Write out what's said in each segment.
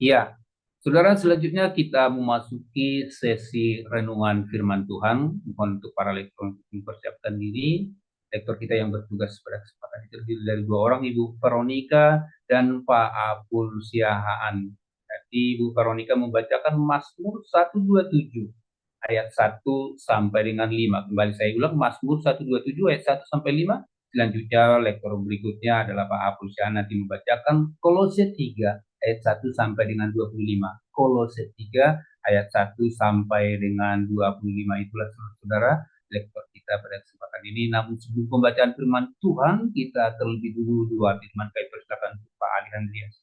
Iya, saudara, selanjutnya kita memasuki sesi renungan firman Tuhan. Mohon untuk para lektor untuk mempersiapkan diri. Lektor kita yang bertugas pada kesempatan ini terdiri dari dua orang, Ibu Veronica dan Pak Abul Siahaan. Jadi Ibu Veronica membacakan Mazmur 127 ayat 1 sampai dengan 5. Kembali saya ulang, Mazmur 127 ayat 1 sampai 5. Selanjutnya lektor berikutnya adalah Pak Abul Siahaan nanti membacakan Kolose 3 ayat 1 sampai dengan 25. Kolose 3 ayat 1 sampai dengan 25. Itulah saudara lektor kita pada kesempatan ini. Namun sebelum pembacaan firman Tuhan, kita terlebih dulu doa firman. Kami persilakan Pak Ali Andreas.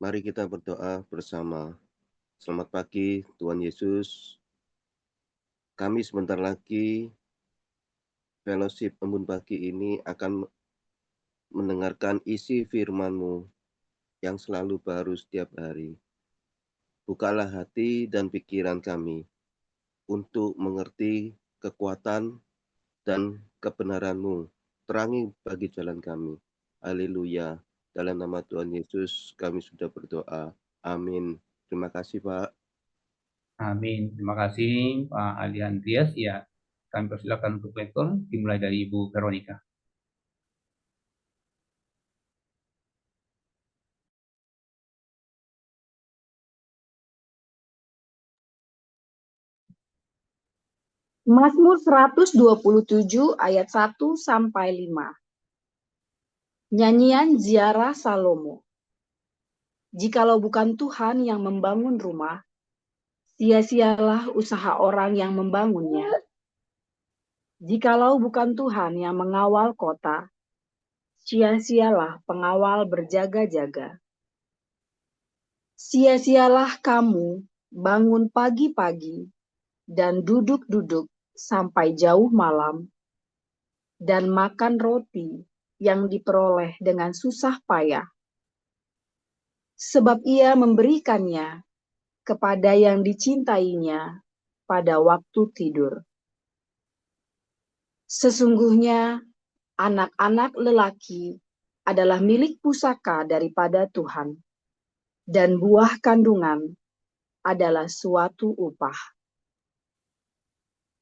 Mari kita berdoa bersama. Selamat pagi Tuhan Yesus. Kami sebentar lagi fellowship embun pagi ini akan mendengarkan isi firman-Mu yang selalu baru setiap hari. Bukalah hati dan pikiran kami untuk mengerti kekuatan dan kebenaran-Mu. Terangi bagi jalan kami. Haleluya. Dalam nama Tuhan Yesus kami sudah berdoa. Amin. Terima kasih Pak. Amin. Terima kasih Pak Ali Andreas. Ya, kami persilakan untuk lektor dimulai dari Ibu Veronica. Mazmur 127 ayat 1 sampai 5. Nyanyian ziarah Salomo. Jikalau bukan Tuhan yang membangun rumah, sia-sialah usaha orang yang membangunnya. Jikalau bukan Tuhan yang mengawal kota, sia-sialah pengawal berjaga-jaga. Sia-sialah kamu bangun pagi-pagi dan duduk-duduk sampai jauh malam, dan makan roti yang diperoleh dengan susah payah. Sebab ia memberikannya kepada yang dicintainya pada waktu tidur. Sesungguhnya anak-anak lelaki adalah milik pusaka daripada Tuhan, dan buah kandungan adalah suatu upah.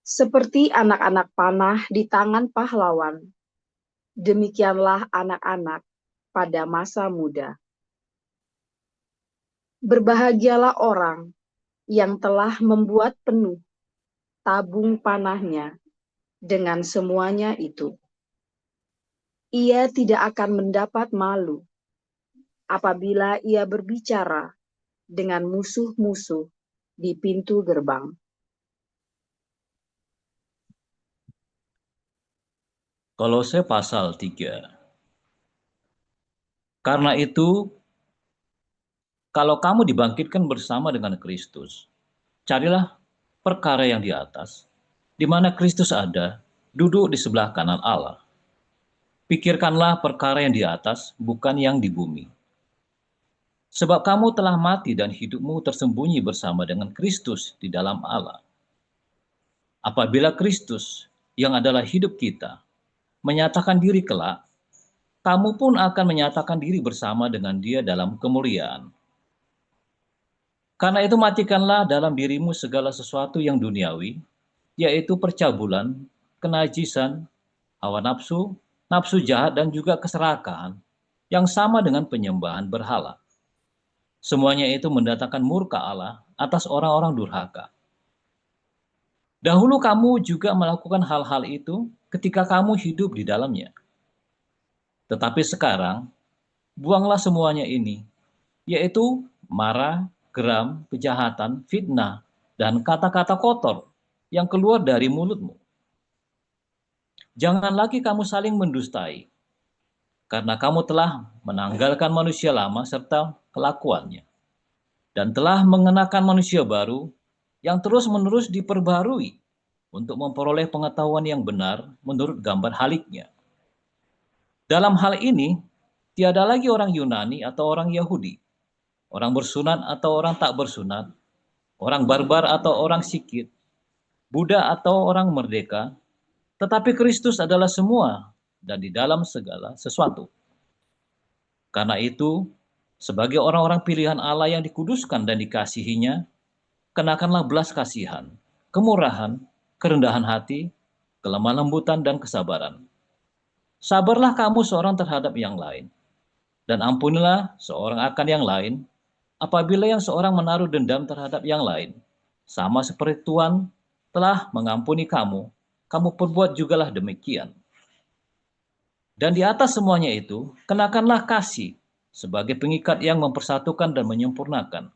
Seperti anak-anak panah di tangan pahlawan, demikianlah anak-anak pada masa muda. Berbahagialah orang yang telah membuat penuh tabung panahnya dengan semuanya itu. Ia tidak akan mendapat malu apabila ia berbicara dengan musuh-musuh di pintu gerbang. Kolose pasal 3. Karena itu, kalau kamu dibangkitkan bersama dengan Kristus, carilah perkara yang di atas, di mana Kristus ada, duduk di sebelah kanan Allah. Pikirkanlah perkara yang di atas, bukan yang di bumi. Sebab kamu telah mati dan hidupmu tersembunyi bersama dengan Kristus di dalam Allah. Apabila Kristus, yang adalah hidup kita, menyatakan diri kelak, kamu pun akan menyatakan diri bersama dengan Dia dalam kemuliaan. Karena itu matikanlah dalam dirimu segala sesuatu yang duniawi, yaitu percabulan, kenajisan, hawa nafsu, nafsu jahat, dan juga keserakahan, yang sama dengan penyembahan berhala. Semuanya itu mendatangkan murka Allah atas orang-orang durhaka. Dahulu kamu juga melakukan hal-hal itu ketika kamu hidup di dalamnya. Tetapi sekarang, buanglah semuanya ini, yaitu marah, geram, kejahatan, fitnah, dan kata-kata kotor yang keluar dari mulutmu. Jangan lagi kamu saling mendustai, karena kamu telah menanggalkan manusia lama serta kelakuannya, dan telah mengenakan manusia baru yang terus-menerus diperbarui untuk memperoleh pengetahuan yang benar menurut gambar haliknya. Dalam hal ini, tiada lagi orang Yunani atau orang Yahudi, orang bersunat atau orang tak bersunat, orang barbar atau orang Sikit, Buddha atau orang merdeka, tetapi Kristus adalah semua dan di dalam segala sesuatu. Karena itu, Sebagai orang-orang pilihan Allah yang dikuduskan dan dikasihinya, kenakanlah belas kasihan, kemurahan, kerendahan hati, kelemah lembutan, dan kesabaran. Sabarlah kamu seorang terhadap yang lain, dan ampunilah seorang akan yang lain, apabila yang seorang menaruh dendam terhadap yang lain. Sama seperti Tuhan telah mengampuni kamu, kamu perbuat jugalah demikian. Dan di atas semuanya itu, kenakanlah kasih sebagai pengikat yang mempersatukan dan menyempurnakan.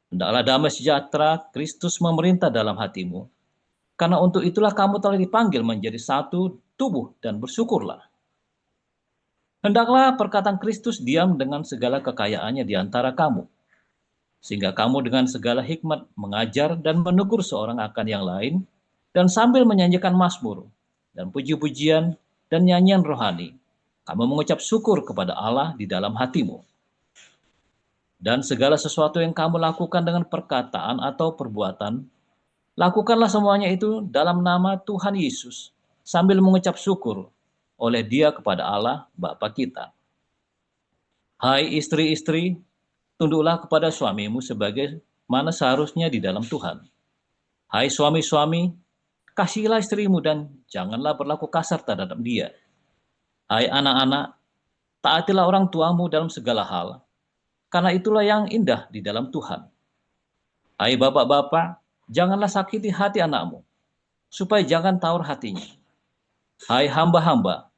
Hendaklah damai sejahtera Kristus memerintah dalam hatimu, karena untuk itulah kamu telah dipanggil menjadi satu tubuh dan bersyukurlah. Hendaklah perkataan Kristus diam dengan segala kekayaannya di antara kamu, sehingga kamu dengan segala hikmat mengajar dan menegur seorang akan yang lain, dan sambil menyanyikan mazmur dan puji-pujian dan nyanyian rohani, kamu mengucap syukur kepada Allah di dalam hatimu. Dan segala sesuatu yang kamu lakukan dengan perkataan atau perbuatan, lakukanlah semuanya itu dalam nama Tuhan Yesus, sambil mengucap syukur oleh Dia kepada Allah Bapa kita. Hai istri-istri, tunduklah kepada suamimu sebagai mana seharusnya di dalam Tuhan. Hai suami-suami, kasihilah istrimu dan janganlah berlaku kasar terhadap dia. Hai anak-anak, taatilah orang tuamu dalam segala hal, karena itulah yang indah di dalam Tuhan. Hai bapak-bapak, janganlah sakiti hati anakmu, supaya jangan tawar hatinya. Hai hamba-hamba,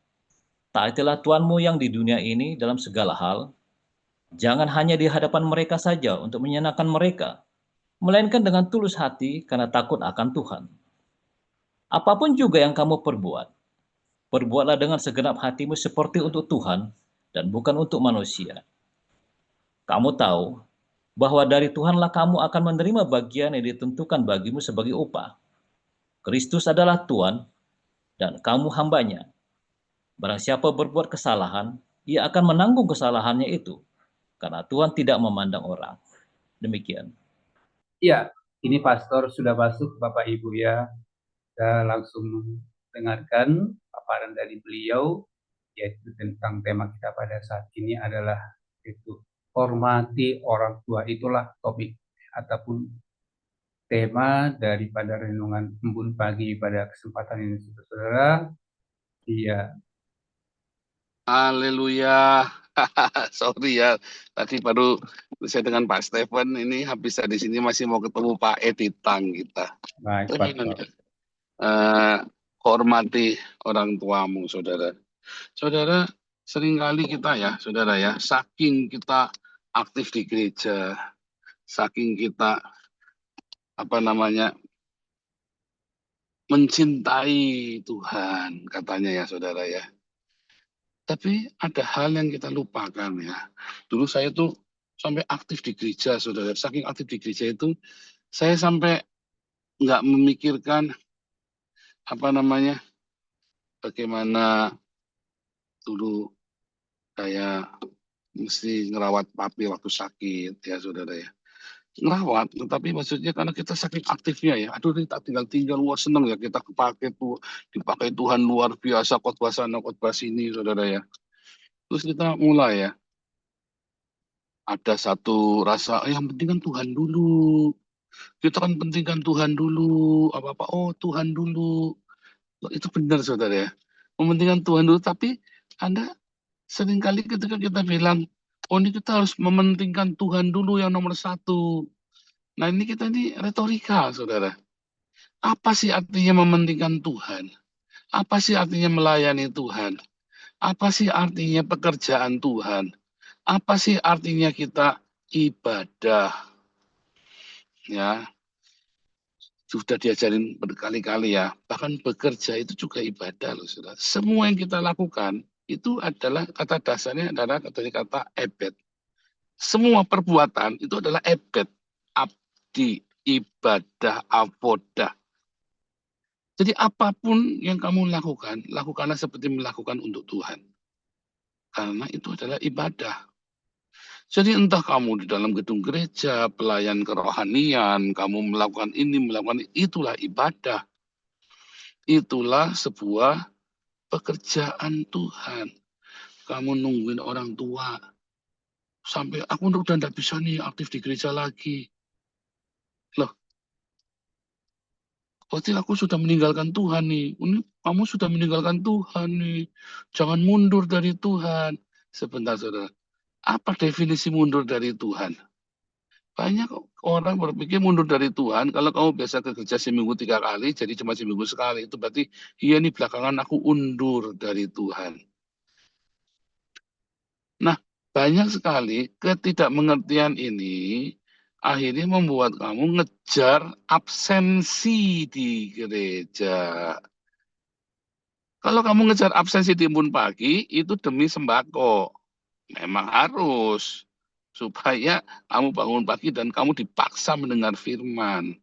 taatilah Tuanmu yang di dunia ini dalam segala hal, jangan hanya di hadapan mereka saja untuk menyenangkan mereka, melainkan dengan tulus hati karena takut akan Tuhan. Apapun juga yang kamu perbuat, perbuatlah dengan segenap hatimu seperti untuk Tuhan dan bukan untuk manusia. Kamu tahu bahwa dari Tuhanlah kamu akan menerima bagian yang ditentukan bagimu sebagai upah. Kristus adalah Tuhan dan kamu hambanya. Barang siapa berbuat kesalahan, ia akan menanggung kesalahannya itu, karena Tuhan tidak memandang orang. Demikian. Ya, ini pastor sudah masuk Bapak Ibu ya. Kita langsung dengarkan paparan dari beliau, yaitu tentang tema kita pada saat ini adalah itu hormati orang tua. Itulah topik ataupun tema daripada renungan embun pagi pada kesempatan ini, saudara. Iya, Haleluya. Sorry ya, tadi baru saya dengan Pak Stephen ini habis di sini masih mau ketemu Pak Editang kita. baik pastor. Hormati orang tuamu, saudara. Saudara, seringkali kita ya, saudara ya, saking kita aktif di gereja, saking kita mencintai Tuhan, katanya ya, saudara ya. Tapi ada hal yang kita lupakan ya. Dulu saya tuh sampai aktif di gereja, saudara. Saking aktif di gereja itu, saya sampai nggak memikirkan bagaimana dulu kayak mesti ngerawat papi waktu sakit ya, saudara ya. Ngerawat, tetapi maksudnya karena kita saking aktifnya ya. Aduh, ini tak tinggal-tinggal, wah seneng ya kita dipakai Tuhan luar biasa, khotbah sana, khotbah sini, saudara ya. Terus kita mulai ya, ada satu rasa, yang penting kan Tuhan dulu. Kita kan pentingkan Tuhan dulu, apa-apa, oh Tuhan dulu. Itu benar, saudara ya. Mementingkan Tuhan dulu, tapi Anda seringkali ketika kita bilang, oh ini kita harus mementingkan Tuhan dulu yang nomor satu. Nah ini kita ini retorika, saudara. Apa sih artinya mementingkan Tuhan? Apa sih artinya melayani Tuhan? Apa sih artinya pekerjaan Tuhan? Apa sih artinya kita ibadah? Ya, sudah diajarin berkali-kali ya. Bahkan bekerja itu juga ibadah loh, saudara. Semua yang kita lakukan itu adalah kata dasarnya adalah kata ebed. Semua perbuatan itu adalah ebed, abdi, ibadah, avodah. Jadi apapun yang kamu lakukan, lakukanlah seperti melakukan untuk Tuhan. Karena itu adalah ibadah. Jadi entah kamu di dalam gedung gereja, pelayan kerohanian, kamu melakukan ini, melakukan itulah ibadah. Itulah sebuah pekerjaan Tuhan. Kamu nungguin orang tua. sampai aku udah nggak bisa nih aktif di gereja lagi. Loh, berarti aku sudah meninggalkan Tuhan nih. Ini kamu sudah meninggalkan Tuhan nih. Jangan mundur dari Tuhan. Sebentar, saudara. Apa definisi mundur dari Tuhan? Banyak orang berpikir mundur dari Tuhan, kalau kamu biasa ke gereja seminggu 3 kali, jadi cuma seminggu sekali. Itu berarti, iya nih belakangan aku undur dari Tuhan. Nah, banyak sekali ketidakmengertian ini akhirnya membuat kamu ngejar absensi di gereja. Kalau kamu ngejar absensi di imbun pagi, itu demi sembako. Memang harus. Supaya kamu bangun pagi dan kamu dipaksa mendengar firman.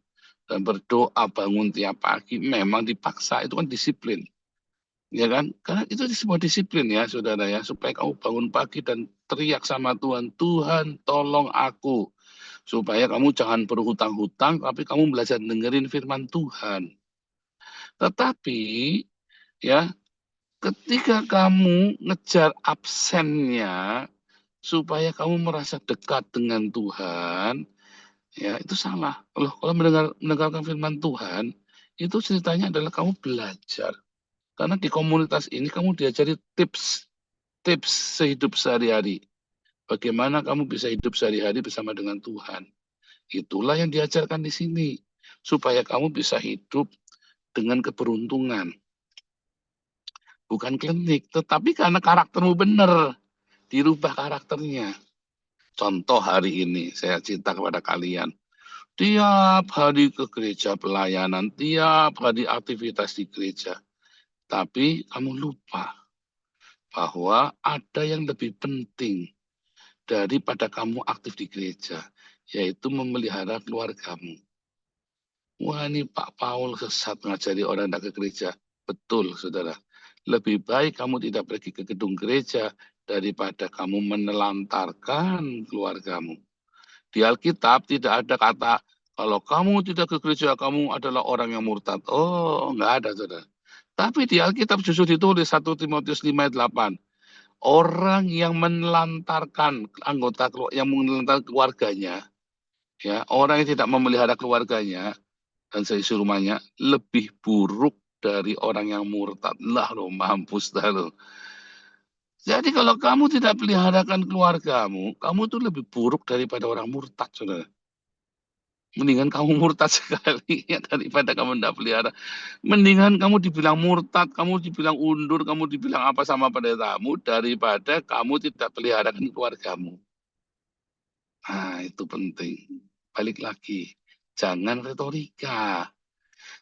Dan berdoa bangun tiap pagi, memang dipaksa. Itu kan disiplin. Ya kan? Karena itu sebuah disiplin ya, saudara ya. Supaya kamu bangun pagi dan teriak sama Tuhan, Tuhan tolong aku. Supaya kamu jangan berhutang-hutang, tapi kamu belajar dengerin firman Tuhan. Tetapi, ya, ketika kamu ngejar absennya, supaya kamu merasa dekat dengan Tuhan, ya itu salah. Kalau mendengarkan firman Tuhan, itu ceritanya adalah kamu belajar. Karena di komunitas ini kamu diajari tips sehidup sehari-hari. Bagaimana kamu bisa hidup sehari-hari bersama dengan Tuhan. Itulah yang diajarkan di sini. Supaya kamu bisa hidup dengan keberuntungan. Bukan klinik, tetapi karena karaktermu benar. Dirubah karakternya. Contoh hari ini saya cerita kepada kalian. Tiap hari ke gereja pelayanan, tiap hari aktivitas di gereja. Tapi kamu lupa bahwa ada yang lebih penting daripada kamu aktif di gereja, yaitu memelihara keluargamu. Wah, ini Pak Paul sesat mengajari orang tidak ke gereja. Betul, saudara. Lebih baik kamu tidak pergi ke gedung gereja daripada kamu menelantarkan keluargamu. Di Alkitab tidak ada kata, kalau kamu tidak ke gereja, kamu adalah orang yang murtad. Oh, nggak ada, saudara. Tapi di Alkitab justru ditulis 1 Timotius 5 ayat 8. Orang yang menelantarkan yang menelantarkan keluarganya, ya, orang yang tidak memelihara keluarganya dan seisi rumahnya lebih buruk dari orang yang murtad. Lah lo, mampus dah lo. Jadi kalau kamu tidak peliharakan keluargamu, kamu tuh lebih buruk daripada orang murtad, saudara. Mendingan kamu murtad sekali ya, daripada kamu tidak pelihara. Mendingan kamu dibilang murtad, kamu dibilang undur, kamu dibilang apa sama pendetamu, daripada kamu tidak peliharakan keluargamu. Nah, itu penting. Balik lagi, jangan retorika.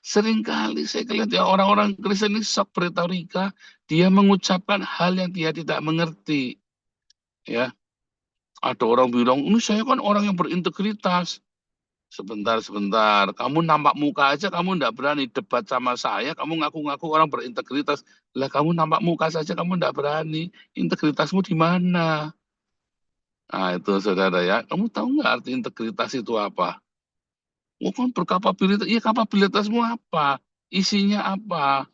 Seringkali saya lihat ya orang-orang Kristen ini sok berretorika, dia mengucapkan hal yang dia tidak mengerti. Ya, ada orang bilang, ini saya kan orang yang berintegritas. Sebentar. Kamu nampak muka aja, kamu enggak berani debat sama saya. Kamu ngaku-ngaku orang berintegritas. Lah kamu nampak muka saja, kamu enggak berani. Integritasmu di mana? Nah itu saudara ya. Kamu tahu nggak arti integritas itu apa? Oh kan berkapabilitas. Iya kapabilitasmu apa? Isinya apa?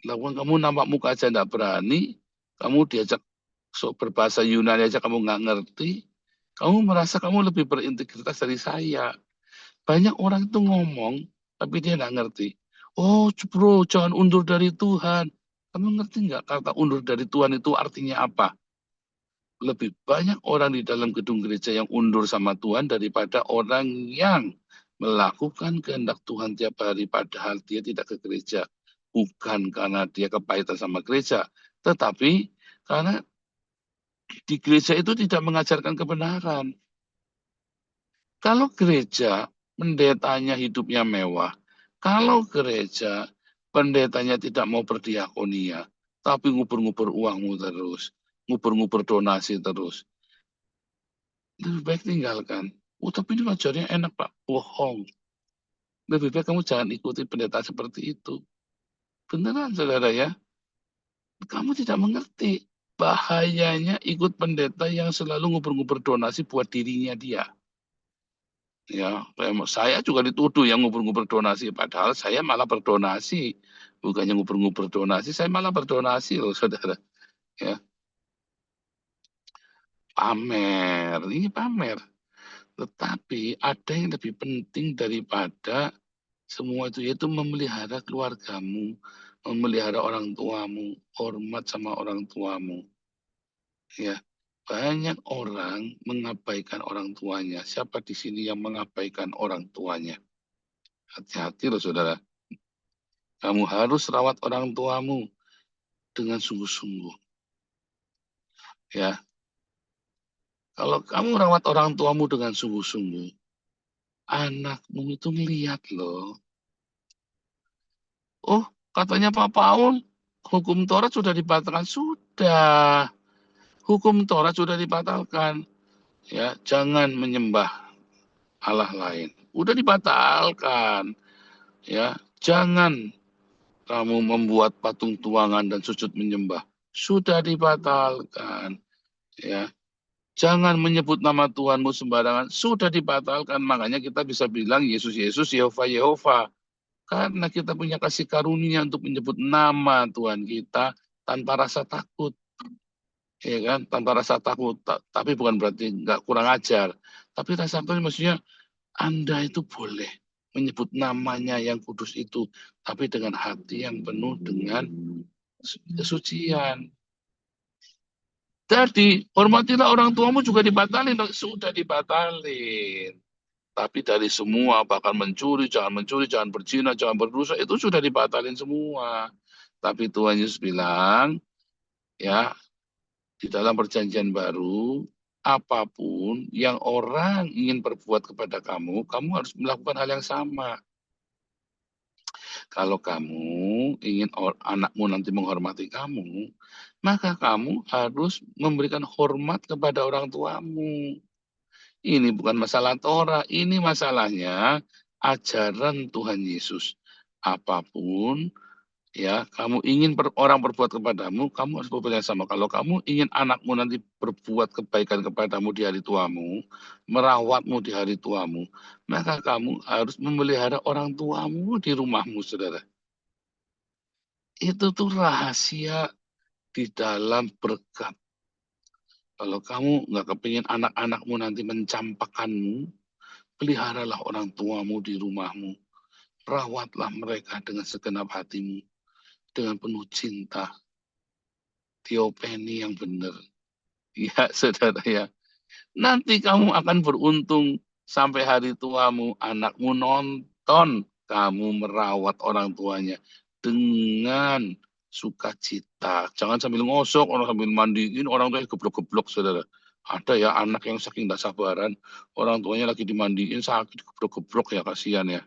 Lawan kamu nampak muka aja enggak berani. Kamu diajak berbahasa Yunani aja kamu nggak ngerti. Kamu merasa kamu lebih berintegritas dari saya. Banyak orang itu ngomong, tapi dia nggak ngerti. Oh, bro, jangan undur dari Tuhan. Kamu ngerti nggak kata undur dari Tuhan itu artinya apa? Lebih banyak orang di dalam gedung gereja yang undur sama Tuhan daripada orang yang melakukan kehendak Tuhan tiap hari, padahal dia tidak ke gereja. Bukan karena dia kepahitan sama gereja, tetapi karena di gereja itu tidak mengajarkan kebenaran. Kalau gereja pendetanya hidupnya mewah, kalau gereja pendetanya tidak mau berdiakonia, tapi ngubur-ngubur uangmu terus, ngubur-ngubur donasi terus, lebih baik tinggalkan. Oh, tapi ini ajarnya enak, Pak. Bohong. Lebih baik kamu jangan ikuti pendeta seperti itu. Beneran, saudara ya. Kamu tidak mengerti bahayanya ikut pendeta yang selalu ngubur-ngubur donasi buat dirinya dia. Ya, saya juga dituduh yang ngubur-ngubur donasi, padahal saya malah berdonasi. Bukannya ngubur-ngubur donasi, saya malah berdonasi loh, saudara. Ya. pamer, ini pamer. Tetapi ada yang lebih penting daripada semua itu, yaitu memelihara keluargamu, memelihara orang tuamu, hormat sama orang tuamu. Ya, banyak orang mengabaikan orang tuanya. Siapa di sini yang mengabaikan orang tuanya? Hati-hati loh saudara. Kamu harus rawat orang tuamu dengan sungguh-sungguh. Ya, kalau kamu rawat orang tuamu dengan sungguh-sungguh, anakmu itu ngeliat loh. Oh, katanya Pak Paul, hukum Taurat sudah dibatalkan. Sudah. Hukum Taurat sudah dibatalkan. Ya, jangan menyembah Allah lain. Udah dibatalkan. Ya, jangan kamu membuat patung tuangan dan sujud menyembah. Sudah dibatalkan. Ya, jangan menyebut nama Tuhanmu sembarangan. Sudah dibatalkan. Makanya kita bisa bilang Yesus, Yesus, Yehova, Yehova. Karena kita punya kasih karunia untuk menyebut nama Tuhan kita tanpa rasa takut. Ya kan? Tanpa rasa takut. Tapi bukan berarti nggak kurang ajar. Tapi rasa takut maksudnya Anda itu boleh menyebut namanya yang kudus itu, tapi dengan hati yang penuh dengan kesucian. Jadi, hormatilah orang tuamu juga dibatalin. Sudah dibatalin. Tapi dari semua, bahkan mencuri, jangan berzina, jangan berdosa, itu sudah dibatalin semua. Tapi Tuhan Yesus bilang, ya, di dalam perjanjian baru, apapun yang orang ingin perbuat kepada kamu, kamu harus melakukan hal yang sama. Kalau kamu ingin anakmu nanti menghormati kamu, maka kamu harus memberikan hormat kepada orang tuamu. Ini bukan masalah Torah, ini masalahnya ajaran Tuhan Yesus. Apapun ya, kamu ingin orang berbuat kepadamu, kamu harus berbuat yang sama. Kalau kamu ingin anakmu nanti berbuat kebaikan kepadamu di hari tuamu, merawatmu di hari tuamu, maka kamu harus memelihara orang tuamu di rumahmu, saudara. Itu tuh rahasia di dalam berkat. Kalau kamu nggak kepingin anak-anakmu nanti mencampakkanmu, peliharalah orang tuamu di rumahmu. Rawatlah mereka dengan segenap hatimu, dengan penuh cinta. Diopeni yang benar. Ya, saudara ya. Nanti kamu akan beruntung sampai hari tuamu, anakmu nonton kamu merawat orang tuanya dengan sukacita. Jangan sambil ngosok, orang sambil mandiin, orang tuanya geblok-geblok, saudara. Ada ya anak yang saking tidak sabaran, orang tuanya lagi dimandiin, sakit geblok-geblok ya, kasihan ya.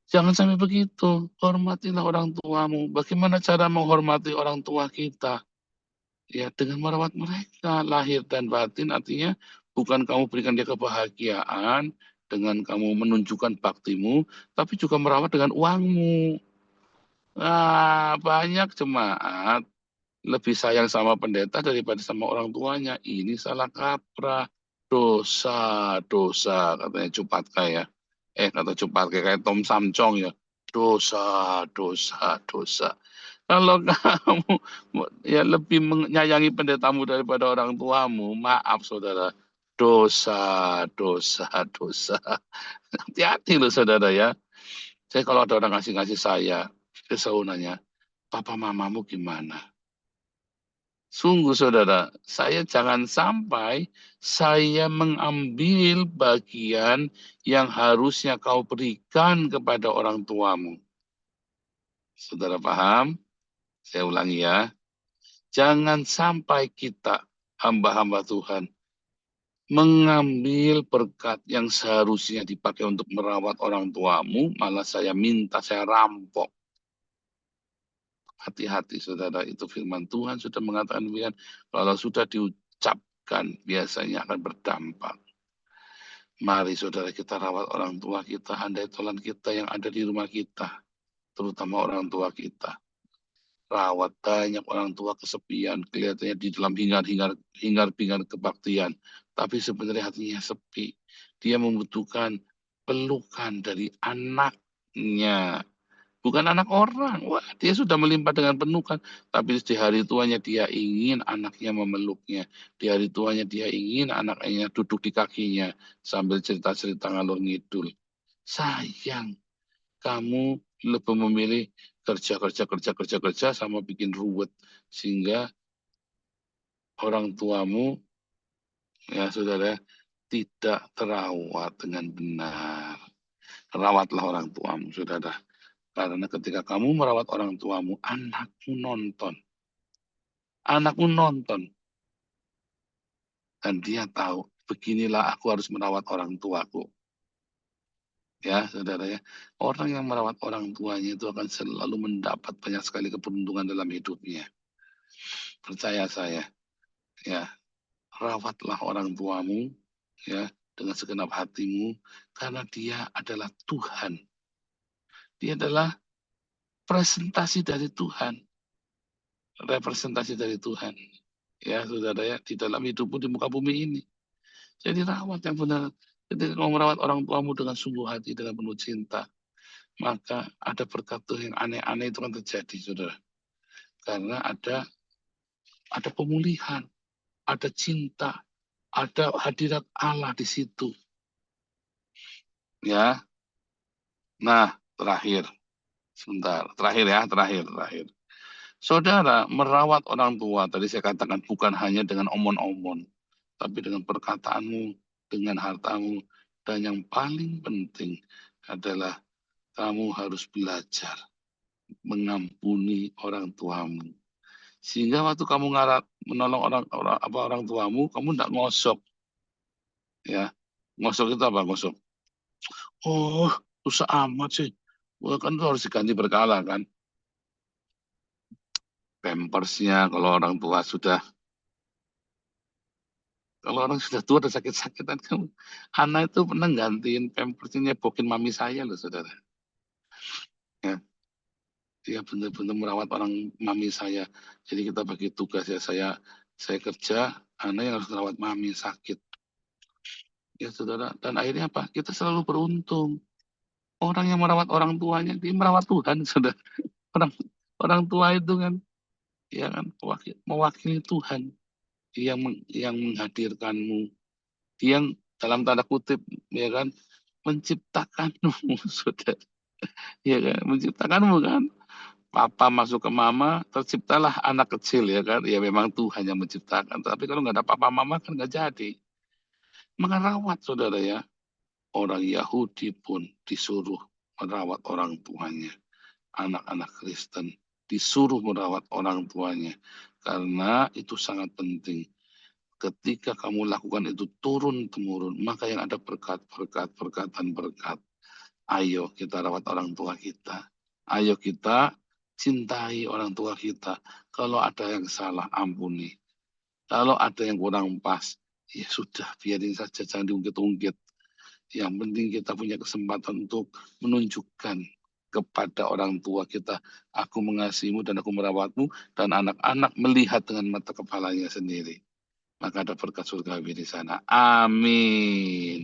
Jangan sampai begitu. Hormatilah orang tuamu. Bagaimana cara menghormati orang tua kita? Ya, dengan merawat mereka lahir dan batin, artinya bukan kamu berikan dia kebahagiaan dengan kamu menunjukkan baktimu, tapi juga merawat dengan uangmu. Nah, banyak jemaat lebih sayang sama pendeta daripada sama orang tuanya. Ini salah kaprah. Dosa, dosa, katanya Cupatka ya. Kata Cupatka kayak Tom Samcong ya. Dosa, dosa, dosa. Kalau kamu ya lebih menyayangi pendetamu daripada orang tuamu, maaf saudara, dosa, dosa, dosa. Hati-hati loh saudara ya. Saya kalau ada orang ngasih saya, saya selalu nanya, papa mamamu gimana? Sungguh saudara, saya jangan sampai saya mengambil bagian yang harusnya kau berikan kepada orang tuamu. Saudara paham? Saya ulangi ya. Jangan sampai kita, hamba-hamba Tuhan, mengambil berkat yang seharusnya dipakai untuk merawat orang tuamu, malah saya minta, saya rampok. Hati-hati saudara, itu firman Tuhan sudah mengatakan demikian. Kalau sudah diucapkan, biasanya akan berdampak. Mari saudara kita rawat orang tua kita, handai tolan kita yang ada di rumah kita, terutama orang tua kita. Rawat banyak orang tua kesepian, kelihatannya di dalam hingar-bingar kebaktian, tapi sebenarnya hatinya sepi. Dia membutuhkan pelukan dari anaknya. bukan anak orang. Wah, dia sudah melimpah dengan penuh kan. Tapi di hari tuanya dia ingin anaknya memeluknya. Di hari tuanya dia ingin anaknya duduk di kakinya sambil cerita-cerita ngalur ngidul. Sayang, kamu lebih memilih kerja sama bikin ruwet. Sehingga orang tuamu, ya saudara, tidak terawat dengan benar. Rawatlah orang tuamu, saudara. Karena ketika kamu merawat orang tuamu, anakmu nonton. Anakmu nonton. Dan dia tahu, beginilah aku harus merawat orang tuaku. Ya, saudara ya. Orang yang merawat orang tuanya itu akan selalu mendapat banyak sekali keberuntungan dalam hidupnya. Percaya saya, ya. Rawatlah orang tuamu, ya, dengan segenap hatimu, karena dia adalah Tuhan. Dia adalah presentasi dari Tuhan. Representasi dari Tuhan. Ya, saudara ya, di dalam hidupmu di muka bumi ini. Jadi rawat yang benar. Ketika kamu merawat orang tuamu dengan sungguh hati, dengan penuh cinta, maka ada berkat Tuhan yang aneh-aneh itu kan terjadi, saudara. Karena ada pemulihan, ada cinta, ada hadirat Allah di situ. Ya. Nah, terakhir. Sebentar, terakhir. Saudara, merawat orang tua, tadi saya katakan bukan hanya dengan omon-omon, tapi dengan perkataanmu, dengan hartamu, dan yang paling penting adalah kamu harus belajar mengampuni orang tuamu. Sehingga waktu kamu menolong orang tuamu, kamu tidak ngosok. Ya, ngosok itu apa ngosok? Oh, susah amat sih. Wah, kan itu harus diganti berkala kan. Pampersnya kalau orang sudah tua dan sakit-sakitan kan, anak itu pernah gantiin pampersnya, nyebokin mami saya loh, saudara. Ya, dia benar-benar merawat orang mami saya. Jadi kita bagi tugas ya, saya kerja, anak yang harus merawat mami sakit. Ya saudara, dan akhirnya apa? Kita selalu beruntung. Orang yang merawat orang tuanya, dia merawat Tuhan, saudara. Orang tua itu kan, ya kan, mewakili Tuhan yang menghadirkanmu, yang dalam tanda kutip, ya kan, menciptakanmu, saudara. Ya kan, menciptakanmu kan. Papa masuk ke mama, terciptalah anak kecil, ya kan. Ya memang Tuhan yang menciptakan. Tapi kalau nggak ada papa mama kan nggak jadi. Maka rawat, saudara ya. Orang Yahudi pun disuruh merawat orang tuanya. Anak-anak Kristen disuruh merawat orang tuanya. Karena itu sangat penting. Ketika kamu lakukan itu turun-temurun, maka yang ada berkat. Ayo kita rawat orang tua kita. Ayo kita cintai orang tua kita. Kalau ada yang salah, ampuni. Kalau ada yang kurang pas, ya sudah, biarin saja, jangan diungkit-ungkit. Yang penting kita punya kesempatan untuk menunjukkan kepada orang tua kita, aku mengasihimu dan aku merawatmu, dan anak-anak melihat dengan mata kepalanya sendiri. Maka ada berkat surgawi di sana. Amin.